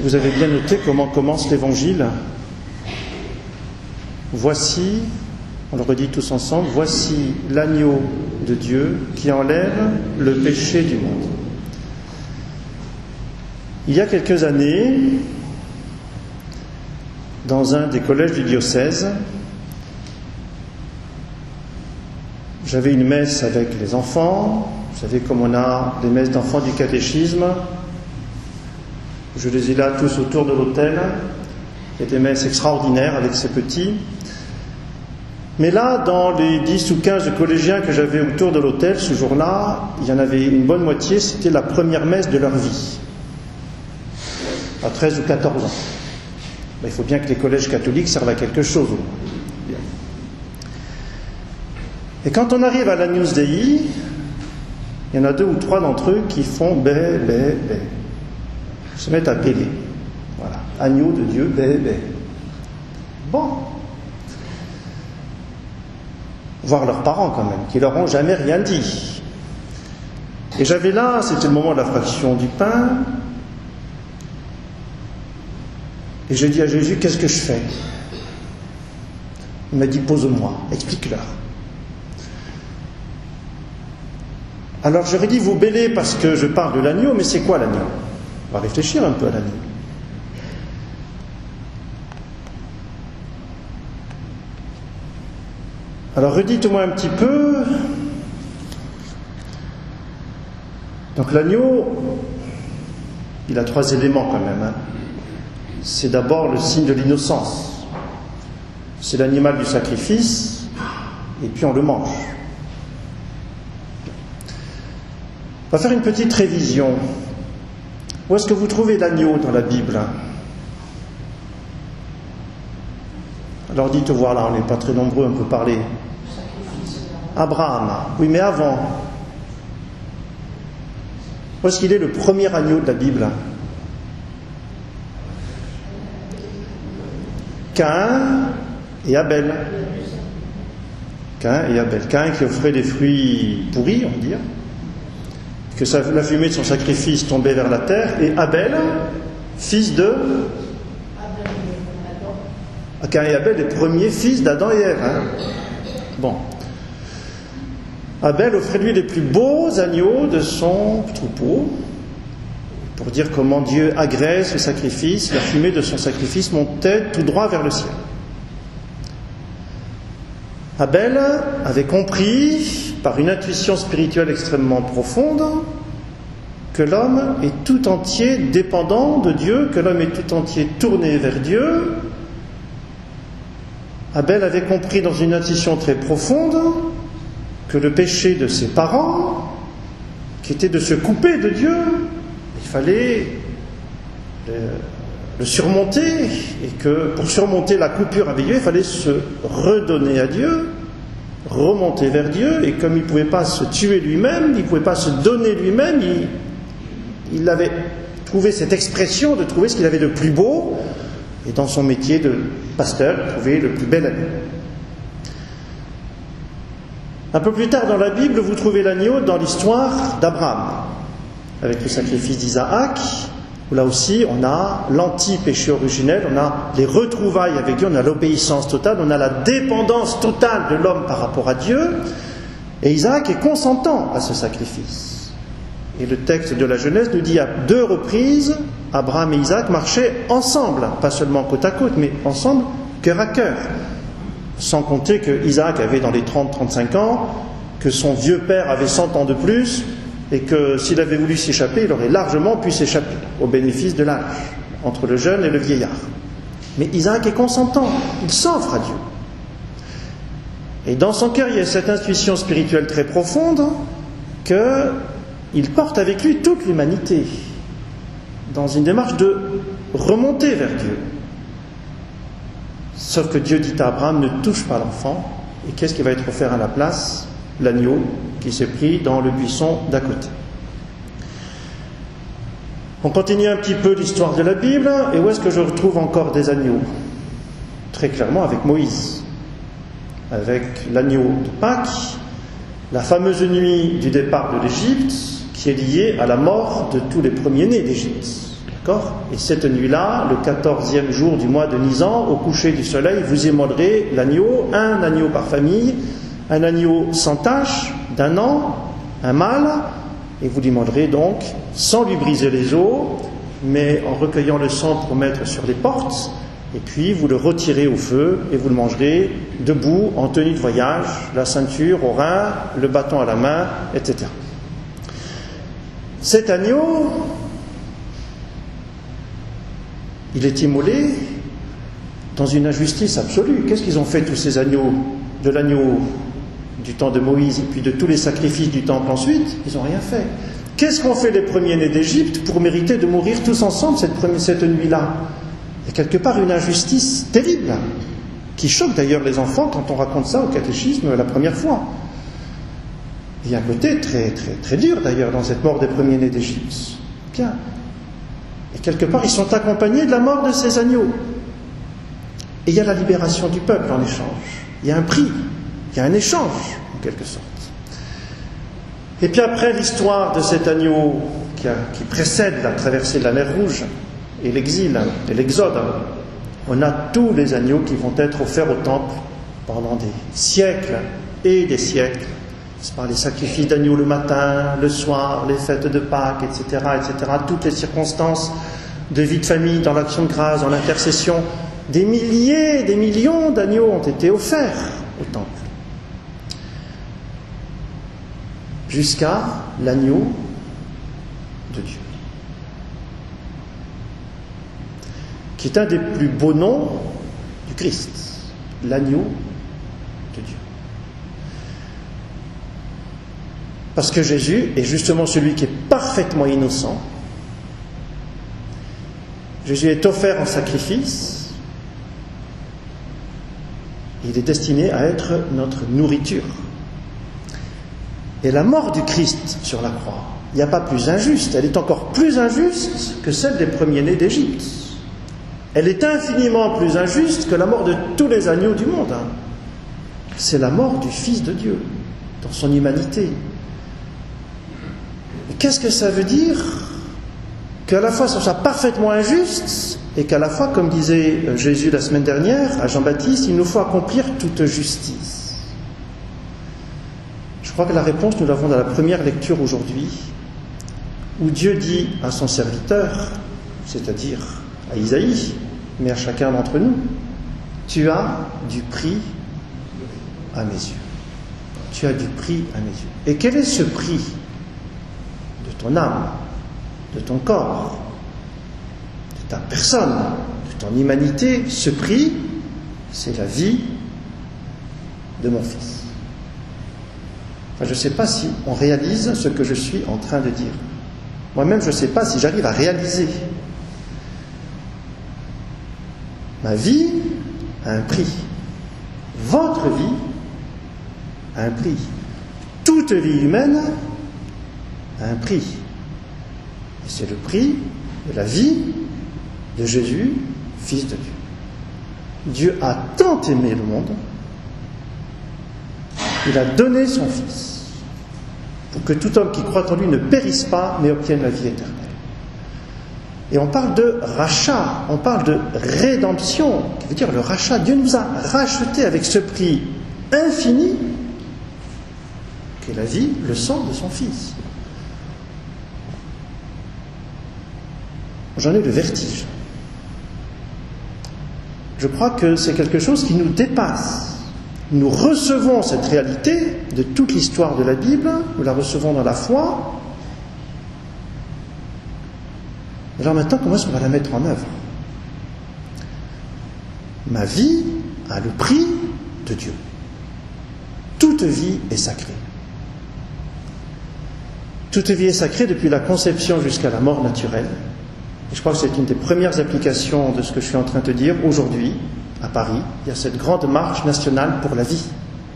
Vous avez bien noté comment commence l'Évangile. Voici, on le redit tous ensemble, voici l'agneau de Dieu qui enlève le péché du monde. Il y a quelques années, dans un des collèges du diocèse, j'avais une messe avec les enfants. Vous savez, comme on a des messes d'enfants du catéchisme, je les ai là tous autour de l'autel. Il y a des messes extraordinaires avec ces petits. Mais là, dans les 10 ou 15 collégiens que j'avais autour de l'autel ce jour-là, il y en avait une bonne moitié, c'était la première messe de leur vie, à 13 ou 14 ans. Il faut bien que les collèges catholiques servent à quelque chose. Et quand on arrive à l'Agnus Dei, il y en a 2 ou 3 d'entre eux qui font bé, bé, bé. Ils se mettent à bêler. Voilà. Agneau de Dieu, bé, bé. Bon. Voir leurs parents quand même, qui leur ont jamais rien dit. Et j'avais là, c'était le moment de la fraction du pain, et j'ai dit à Jésus, qu'est-ce que je fais? Il m'a dit, pose-moi, explique-leur. Alors j'aurais dit, vous bêlez parce que je parle de l'agneau, mais c'est quoi l'agneau? On va réfléchir un peu à l'agneau. Alors redites-moi un petit peu. Donc l'agneau, il a 3 éléments quand même. C'est d'abord le signe de l'innocence. C'est l'animal du sacrifice, et puis on le mange. On va faire une petite révision. Où est-ce que vous trouvez l'agneau dans la Bible? Alors dites voir là, on n'est pas très nombreux, on peut parler. Abraham, oui, mais avant. Où est-ce qu'il est le premier agneau de la Bible? Caïn et Abel. Caïn et Abel. Caïn qui offrait des fruits pourris, on va dire, que la fumée de son sacrifice tombait vers la terre, et Abel, fils de... Caïn et Abel, les premiers fils d'Adam et Ève. Bon. Abel offrait lui les plus beaux agneaux de son troupeau, pour dire comment Dieu agrée ce sacrifice. La fumée de son sacrifice montait tout droit vers le ciel. Abel avait compris, par une intuition spirituelle extrêmement profonde, que l'homme est tout entier dépendant de Dieu, que l'homme est tout entier tourné vers Dieu. Abel avait compris dans une intuition très profonde que le péché de ses parents, qui était de se couper de Dieu, il fallait le surmonter, et que pour surmonter la coupure avec Dieu, il fallait se redonner à Dieu, remonter vers Dieu, et comme il ne pouvait pas se tuer lui-même, il ne pouvait pas se donner lui-même, il avait trouvé cette expression de trouver ce qu'il avait de plus beau, et dans son métier de pasteur, trouver le plus bel agneau. Un peu plus tard dans la Bible, vous trouvez l'agneau dans l'histoire d'Abraham, avec le sacrifice d'Isaac, où là aussi on a l'anti-péché originel, on a les retrouvailles avec Dieu, on a l'obéissance totale, on a la dépendance totale de l'homme par rapport à Dieu, et Isaac est consentant à ce sacrifice. Et le texte de la Genèse nous dit à 2 reprises, Abraham et Isaac marchaient ensemble, pas seulement côte à côte, mais ensemble, cœur à cœur. Sans compter que Isaac avait dans les 30-35 ans, que son vieux père avait 100 ans de plus, et que s'il avait voulu s'échapper, il aurait largement pu s'échapper, au bénéfice de l'âge, entre le jeune et le vieillard. Mais Isaac est consentant, il s'offre à Dieu. Et dans son cœur, il y a cette intuition spirituelle très profonde qu'il porte avec lui toute l'humanité, dans une démarche de remonter vers Dieu. Sauf que Dieu dit à Abraham, ne touche pas l'enfant. Et qu'est-ce qui va être offert à la place? L'agneau qui s'est pris dans le buisson d'à côté. On continue un petit peu l'histoire de la Bible. Et où est-ce que je retrouve encore des agneaux? Très clairement avec Moïse. Avec l'agneau de Pâques, la fameuse nuit du départ de l'Égypte, qui est liée à la mort de tous les premiers-nés d'Égypte. D'accord ? Et cette nuit-là, le 14e jour du mois de Nisan, au coucher du soleil, vous immolerez l'agneau, un agneau par famille, un agneau sans tache, d'1 an, un mâle, et vous l'immolerez donc sans lui briser les os, mais en recueillant le sang pour mettre sur les portes, et puis vous le retirez au feu et vous le mangerez debout, en tenue de voyage, la ceinture au rein, le bâton à la main, etc. Cet agneau, il est immolé dans une injustice absolue. Qu'est-ce qu'ils ont fait tous ces agneaux, de l'agneau du temps de Moïse et puis de tous les sacrifices du temple ensuite? Ils n'ont rien fait. Qu'est-ce qu'ont fait les premiers-nés d'Égypte pour mériter de mourir tous ensemble cette nuit-là? Il y a quelque part une injustice terrible, qui choque d'ailleurs les enfants quand on raconte ça au catéchisme la première fois. Il y a un côté très, très, très dur d'ailleurs dans cette mort des premiers-nés d'Égypte. Bien. Et quelque part, ils sont accompagnés de la mort de ces agneaux. Et il y a la libération du peuple en échange. Il y a un prix, il y a un échange, en quelque sorte. Et puis après l'histoire de cet agneau qui précède la traversée de la mer Rouge et l'exil et l'exode, on a tous les agneaux qui vont être offerts au temple pendant des siècles et des siècles. C'est par les sacrifices d'agneaux le matin, le soir, les fêtes de Pâques, etc., etc. Toutes les circonstances de vie de famille, dans l'action de grâce, dans l'intercession. Des milliers, des millions d'agneaux ont été offerts au temple. Jusqu'à l'agneau de Dieu, qui est un des plus beaux noms du Christ, l'agneau de Dieu. Parce que Jésus est justement celui qui est parfaitement innocent. Jésus est offert en sacrifice. Il est destiné à être notre nourriture. Et la mort du Christ sur la croix, il n'y a pas plus injuste, elle est encore plus injuste que celle des premiers-nés d'Égypte. Elle est infiniment plus injuste que la mort de tous les agneaux du monde. C'est la mort du Fils de Dieu, dans son humanité. Et qu'est-ce que ça veut dire? Qu'à la fois ça soit parfaitement injuste, et qu'à la fois, comme disait Jésus la semaine dernière à Jean-Baptiste, il nous faut accomplir toute justice. Je crois que la réponse, nous l'avons dans la première lecture aujourd'hui, où Dieu dit à son serviteur, c'est-à-dire à Isaïe, mais à chacun d'entre nous, tu as du prix à mes yeux. Tu as du prix à mes yeux. Et quel est ce prix de ton âme, de ton corps, de ta personne, de ton humanité? Ce prix, c'est la vie de mon Fils. Enfin, je ne sais pas si on réalise ce que je suis en train de dire. Moi-même, je ne sais pas si j'arrive à réaliser. Ma vie a un prix. Votre vie a un prix. Toute vie humaine a un prix. Et c'est le prix de la vie de Jésus, Fils de Dieu. Dieu a tant aimé le monde, il a donné son Fils, pour que tout homme qui croit en lui ne périsse pas, mais obtienne la vie éternelle. Et on parle de rachat, on parle de rédemption, qui veut dire le rachat. Dieu nous a rachetés avec ce prix infini, qu'est la vie, le sang de son Fils. J'en ai le vertige. Je crois que c'est quelque chose qui nous dépasse. Nous recevons cette réalité de toute l'histoire de la Bible, nous la recevons dans la foi. Alors maintenant, comment est-ce qu'on va la mettre en œuvre? Ma vie a le prix de Dieu. Toute vie est sacrée. Toute vie est sacrée depuis la conception jusqu'à la mort naturelle. Et je crois que c'est une des premières applications de ce que je suis en train de te dire aujourd'hui. À Paris, il y a cette grande marche nationale pour la vie,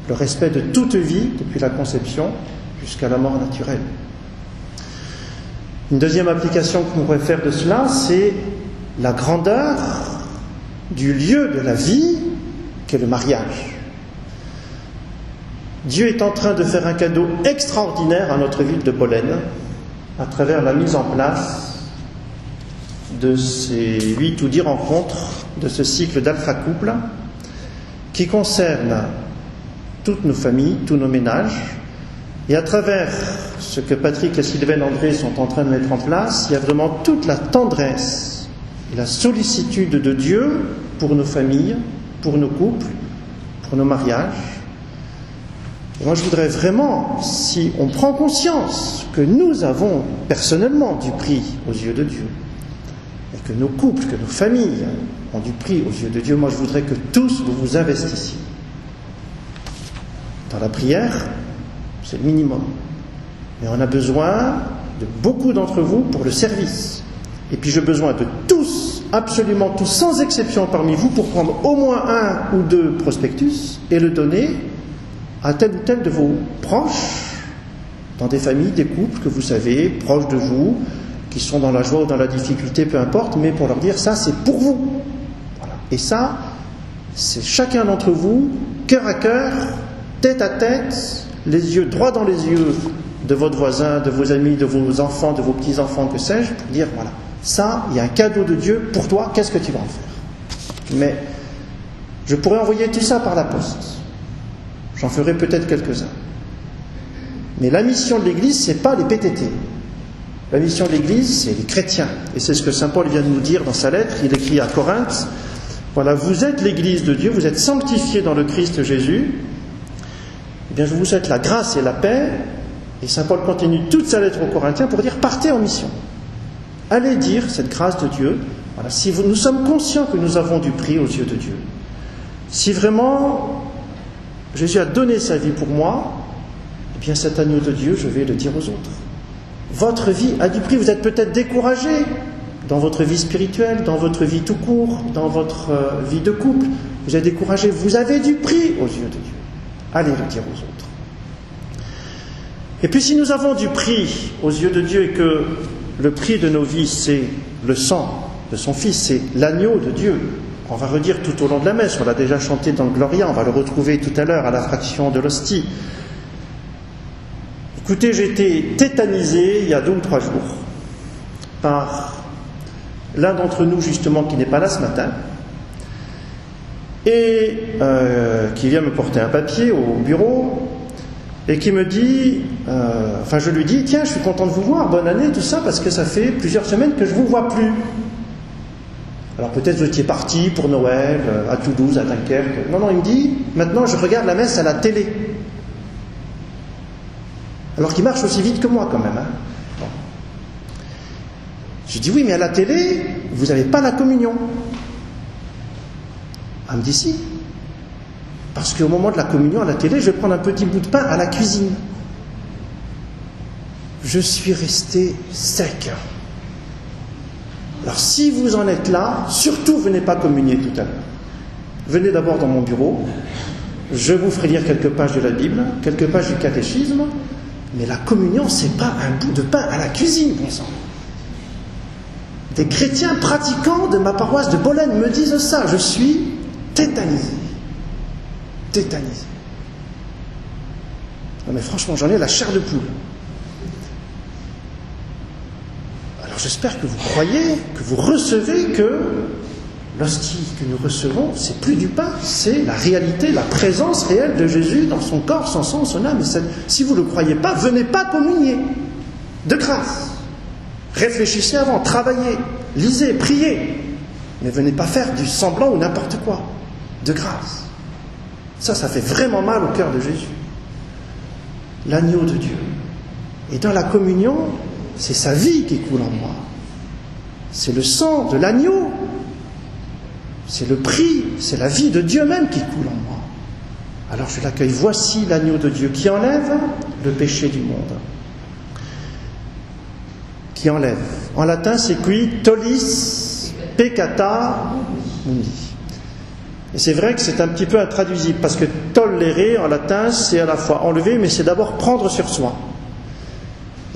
le respect de toute vie depuis la conception jusqu'à la mort naturelle. Une deuxième application qu'on pourrait faire de cela, c'est la grandeur du lieu de la vie qu'est le mariage. Dieu est en train de faire un cadeau extraordinaire à notre ville de Pollen à travers la mise en place de ces 8 ou 10 rencontres de ce cycle d'Alpha Couple qui concerne toutes nos familles, tous nos ménages. Et à travers ce que Patrick et Sylvain André sont en train de mettre en place, il y a vraiment toute la tendresse et la sollicitude de Dieu pour nos familles, pour nos couples, pour nos mariages. Et moi je voudrais vraiment, si on prend conscience que nous avons personnellement du prix aux yeux de Dieu, et que nos couples, que nos familles ont du prix aux yeux de Dieu, moi je voudrais que tous vous vous investissiez. Dans la prière, c'est le minimum. Mais on a besoin de beaucoup d'entre vous pour le service. Et puis j'ai besoin de tous, absolument tous, sans exception parmi vous, pour prendre au moins 1 ou 2 prospectus et le donner à tel ou tel de vos proches, dans des familles, des couples que vous savez, proches de vous, qui sont dans la joie ou dans la difficulté, peu importe, mais pour leur dire, ça c'est pour vous. Voilà. Et ça, c'est chacun d'entre vous, cœur à cœur, tête à tête, les yeux droits dans les yeux de votre voisin, de vos amis, de vos enfants, de vos petits-enfants, que sais-je, pour dire, voilà, ça, il y a un cadeau de Dieu pour toi, qu'est-ce que tu vas en faire? Mais je pourrais envoyer tout ça par la poste. J'en ferai peut-être quelques-uns. Mais la mission de l'Église, c'est pas les PTT. La mission de l'Église, c'est les chrétiens. Et c'est ce que saint Paul vient de nous dire dans sa lettre. Il écrit à Corinthe, voilà, vous êtes l'Église de Dieu, vous êtes sanctifiés dans le Christ Jésus. Eh bien, je vous souhaite la grâce et la paix. Et saint Paul continue toute sa lettre aux Corinthiens pour dire, partez en mission. Allez dire cette grâce de Dieu. Voilà, si nous sommes conscients que nous avons du prix aux yeux de Dieu. Si vraiment Jésus a donné sa vie pour moi, eh bien cet agneau de Dieu, je vais le dire aux autres. Votre vie a du prix. Vous êtes peut-être découragé dans votre vie spirituelle, dans votre vie tout court, dans votre vie de couple. Vous êtes découragé. Vous avez du prix aux yeux de Dieu. Allez le dire aux autres. Et puis si nous avons du prix aux yeux de Dieu et que le prix de nos vies, c'est le sang de son Fils, c'est l'agneau de Dieu, on va redire tout au long de la messe, on l'a déjà chanté dans le Gloria, on va le retrouver tout à l'heure à la fraction de l'hostie. Écoutez, j'ai été tétanisé il y a 2 ou 3 jours par l'un d'entre nous justement qui n'est pas là ce matin et qui vient me porter un papier au bureau et qui me dit, je lui dis, tiens, je suis content de vous voir, bonne année, tout ça, parce que ça fait plusieurs semaines que je ne vous vois plus. Alors peut-être vous étiez parti pour Noël, à Toulouse, à Dunkerque. Non, il me dit, maintenant je regarde la messe à la télé. Alors qu'il marche aussi vite que moi quand même. Hein. Bon. Je dis, oui, mais à la télé, vous n'avez pas la communion. Elle me dit, si. Parce qu'au moment de la communion à la télé, je vais prendre un petit bout de pain à la cuisine. Je suis resté sec. Alors si vous en êtes là, surtout venez pas communier tout à l'heure. Venez d'abord dans mon bureau, je vous ferai lire quelques pages de la Bible, quelques pages du catéchisme, mais la communion, c'est pas un bout de pain à la cuisine, bon sang. Des chrétiens pratiquants de ma paroisse de Bolène me disent ça, je suis tétanisé. Tétanisé. Non mais franchement, j'en ai la chair de poule. Alors j'espère que vous croyez, que vous recevez que l'hostie que nous recevons, c'est plus du pain, c'est la réalité, la présence réelle de Jésus dans son corps, son sang, son âme. Et si vous ne le croyez pas, venez pas communier. De grâce. Réfléchissez avant, travaillez, lisez, priez. Mais venez pas faire du semblant ou n'importe quoi. De grâce. Ça fait vraiment mal au cœur de Jésus. L'agneau de Dieu. Et dans la communion, c'est sa vie qui coule en moi. C'est le sang de l'agneau. C'est le prix, c'est la vie de Dieu même qui coule en moi. Alors je l'accueille. Voici l'agneau de Dieu qui enlève le péché du monde. Qui enlève. En latin, c'est qui tollis peccata mundi. Et c'est vrai que c'est un petit peu intraduisible, parce que tollere en latin, c'est à la fois enlever, mais c'est d'abord prendre sur soi.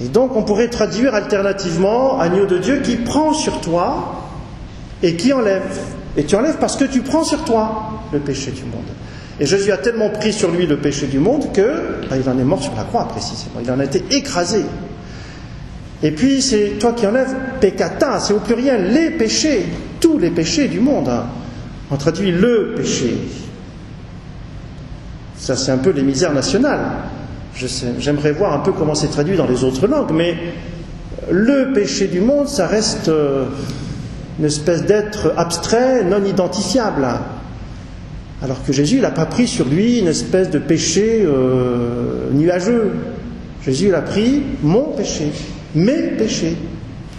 Et donc on pourrait traduire alternativement agneau de Dieu qui prend sur toi et qui enlève. Et tu enlèves parce que tu prends sur toi le péché du monde. Et Jésus a tellement pris sur lui le péché du monde que il en est mort sur la croix précisément. Il en a été écrasé. Et puis c'est toi qui enlèves peccata, c'est au pluriel, les péchés, tous les péchés du monde. On traduit le péché. Ça c'est un peu les misères nationales. J'aimerais voir un peu comment c'est traduit dans les autres langues, mais le péché du monde, ça reste une espèce d'être abstrait, non identifiable. Alors que Jésus, il n'a pas pris sur lui une espèce de péché nuageux. Jésus, il a pris mon péché, mes péchés,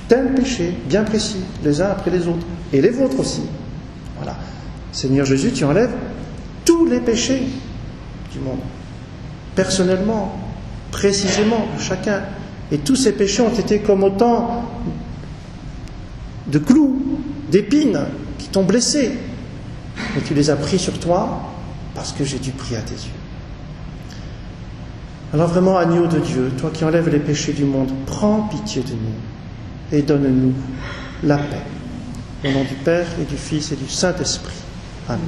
tel péché, bien précis, les uns après les autres, et les vôtres aussi. Voilà. Seigneur Jésus, tu enlèves tous les péchés du monde, personnellement, précisément, chacun. Et tous ces péchés ont été comme autant de clous, d'épines qui t'ont blessé. Mais tu les as pris sur toi parce que j'ai dû prier à tes yeux. Alors vraiment, agneau de Dieu, toi qui enlèves les péchés du monde, prends pitié de nous et donne-nous la paix. Au nom du Père et du Fils et du Saint-Esprit. Amen.